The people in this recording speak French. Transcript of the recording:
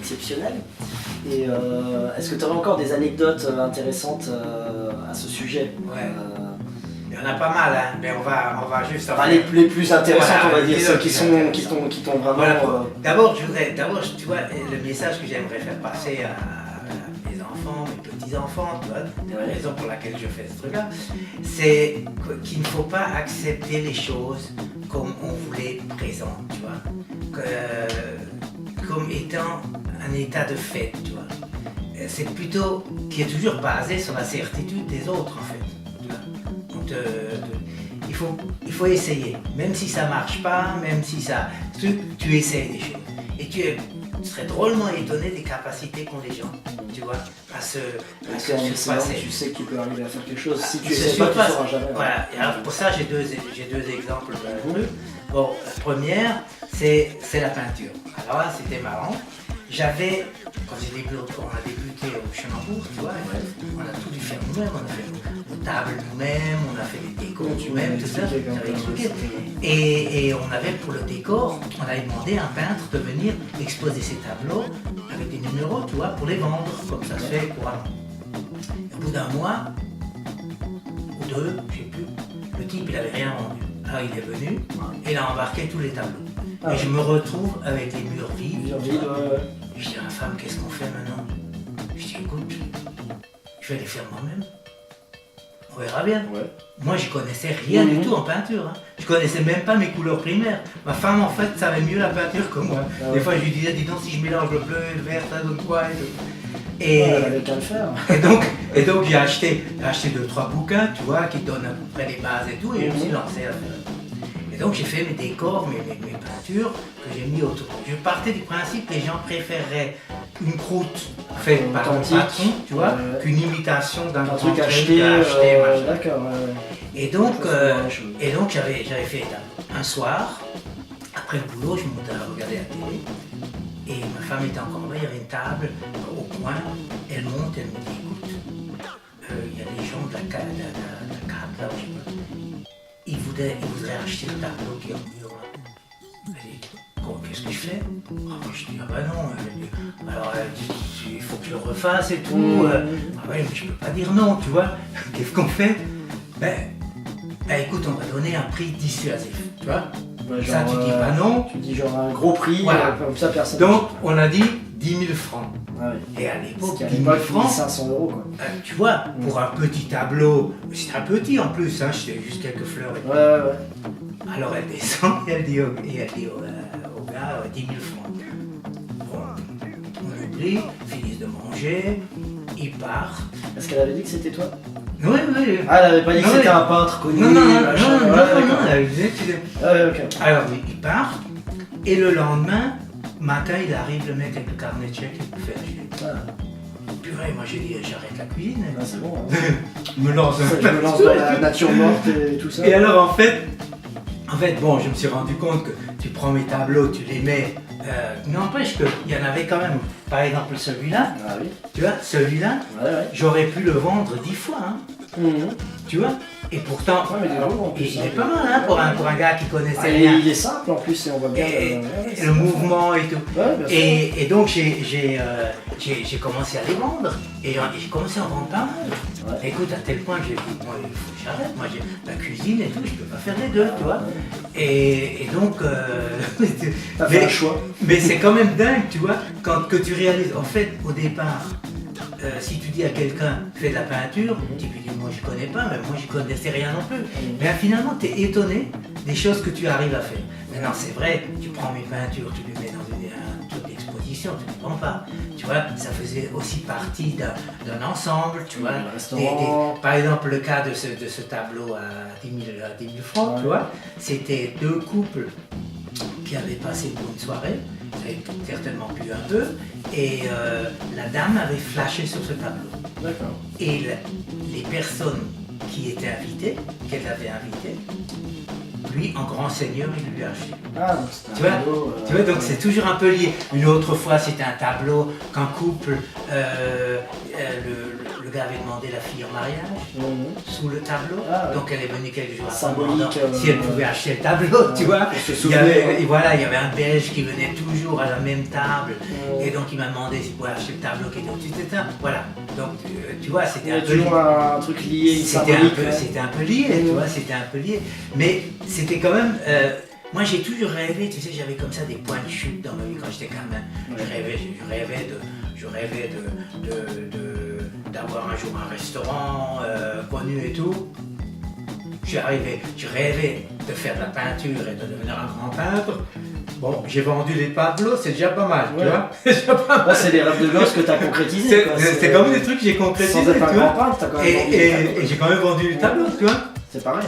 exceptionnel. Et est-ce que tu aurais encore des anecdotes intéressantes à ce sujet? Ouais. Il y en a pas mal, hein, mais on va juste... Enfin, les plus intéressantes, Voilà, on va dire, ceux qui intéressants. t'ont vraiment... Voilà, d'abord, tu vois, le message que j'aimerais faire passer à mes enfants, mes petits-enfants, tu vois, la raison pour laquelle je fais ce truc-là, c'est qu'il ne faut pas accepter les choses comme on vous les présente, tu vois, comme étant un état de fait, tu vois. C'est plutôt qui est toujours basé sur la certitude des autres, en fait. Il faut essayer, même si ça marche pas, même si ça... Tu essayes des choses. Et tu serais drôlement étonné des capacités qu'ont les gens, tu vois, à se surpasser. Tu sais que tu peux arriver à faire quelque chose. Si tu Se essaies pas, tu ne surpasse. sauras jamais. Voilà, et alors pour ça j'ai deux exemples de trucs. Bon, la première, c'est la peinture. Alors là, c'était marrant. Quand on a débuté au Chenambourg, tu vois, on a tout dû faire nous-mêmes, on a fait nos tables nous-mêmes, on a fait les décors nous-mêmes, tout ça, j'avais expliqué. Et on avait pour le décor, on avait demandé à un peintre de venir exposer ses tableaux avec des numéros, tu vois, pour les vendre, comme ça se fait couramment. Au bout d'un mois, ou deux, je sais plus, le type il avait rien vendu. Alors il est venu et il a embarqué tous les tableaux. Et je me retrouve avec les murs vides. Je dis à ma femme, qu'est-ce qu'on fait maintenant? Je dis, écoute, je vais les faire moi-même. On verra bien. Ouais. Moi, je connaissais rien du tout en peinture. Hein. Je connaissais même pas mes couleurs primaires. Ma femme, en fait, savait mieux la peinture que moi. Des fois, je lui disais, dis donc, si je mélange le bleu et le vert, ça donne quoi et tout. Et, elle avait qu'à le faire. et donc j'ai acheté 2-3 bouquins, tu vois, qui donnent à peu près les bases et tout, et je me suis lancé à faire. Et donc j'ai fait mes décors, mes peintures que j'ai mis autour. Je partais du principe que les gens préféreraient une croûte faite par un patron, tu vois, qu'une imitation d'un truc acheté. D'accord. Et donc j'avais fait les tableaux. Un soir, après le boulot, je me montais à regarder la télé. Et ma femme était encore là, il y avait une table au coin. Elle monte, elle me dit, écoute, il y a des gens de la CAP, là, je sais pas. Ils voudraient acheter le tableau qui est au mur là. Elle dit, qu'est-ce que je fais? Je dis, ah bah non. Alors elle dit, il faut que je le refasse et tout. Ah ouais, mais je peux pas dire non, tu vois. Qu'est-ce qu'on fait? Ben écoute, on va donner un prix dissuasif, tu vois. Ouais, ça, tu dis pas non. Tu dis genre un gros prix, voilà. Comme ça personne. Donc on a dit 10 000 francs. Ah oui. Et à l'époque, 10 000 francs, 500 € quoi. Tu vois, pour un petit tableau, c'était un petit en plus, hein, c'était juste quelques fleurs. Et Ouais. Alors elle descend et elle dit au gars 10 000 francs. Bon, on oublie, finissent de manger, ils partent. Est-ce qu'elle avait dit que c'était toi? Oui. Ah, elle avait pas dit que c'était un peintre connu. Non, elle disait que c'était... ok. Alors ils partent, et le lendemain matin, il arrive, le mec avec le carnet de chèques, il me fait acheter. Purée, moi j'ai dit, j'arrête la cuisine. Ah, c'est bon. Hein. Je me lance dans la nature morte et tout ça. Et alors en fait, bon, je me suis rendu compte que tu prends mes tableaux, tu les mets. N'empêche qu'il y en avait quand même. Par exemple, celui-là, oui. Tu vois, celui-là, j'aurais pu le vendre 10 fois. Hein. Tu vois. Et pourtant, il est pas mal hein, pour un gars qui connaissait rien. Il est simple en plus et on voit bien le mouvement et tout. Ouais, et donc j'ai commencé à les vendre et j'ai commencé à en vendre pas mal. Ouais. Écoute, à tel point que j'ai dit, moi il faut que j'arrête, moi j'ai la cuisine et tout, je peux pas faire les deux, tu vois. Et donc, t'as fait un choix. Mais c'est quand même dingue, tu vois, que tu réalises, en fait, au départ, si tu dis à quelqu'un fais de la peinture, tu lui dis moi je connais pas, mais moi je connaissais rien non plus. Mais finalement tu es étonné des choses que tu arrives à faire. Maintenant c'est vrai, tu prends mes peintures, tu les mets dans un truc d'exposition, tu ne les vends pas. Tu vois, ça faisait aussi partie d'un ensemble, tu vois. Par exemple le cas de ce tableau à 10 000 francs, tu vois, c'était deux couples qui avaient passé pour une soirée. J'avais certainement bu un peu, et la dame avait flashé sur ce tableau. D'accord. Et les personnes qui étaient invitées, qu'elle avait invitées, lui, en grand seigneur, il lui a acheté. Ah, donc c'était Tu vois, un tableau, Tu vois, donc c'est toujours un peu lié. Une autre fois, c'était un tableau qu'un couple, le gars avait demandé la fille en mariage sous le tableau. Ah, ouais. Donc elle est venue quelques jours après, Symbolique, si elle pouvait acheter le tableau, tu vois. pour se Il y souvenir, avait, ouais. et voilà, il y avait un Belge qui venait toujours à la même table. Et donc il m'a demandé s'il pouvait acheter le tableau qui était au-dessus de cette table. Voilà. Donc tu vois, Il c'était y un a peu toujours un truc lié, une c'était un symbolique. peu, ouais. c'était un peu lié, tu vois, c'était un peu lié. Mais c'était quand même. Moi, j'ai toujours rêvé, tu sais, j'avais comme ça des points de chute dans ma vie quand j'étais gamin. Je rêvais d'avoir un jour un restaurant connu et tout. Je rêvais de faire de la peinture et de devenir un grand peintre. Bon, j'ai vendu les tableaux, c'est déjà pas mal, tu Ouais. vois. C'est déjà pas mal. Là, c'est des rêves de gosse que tu as concrétisés. C'est quand même des trucs que j'ai concrétisés, Sans être tu un vois. grand peintre, t'as quand même vendu des tableaux. Et j'ai quand même vendu les tableaux, tu vois. C'est pareil.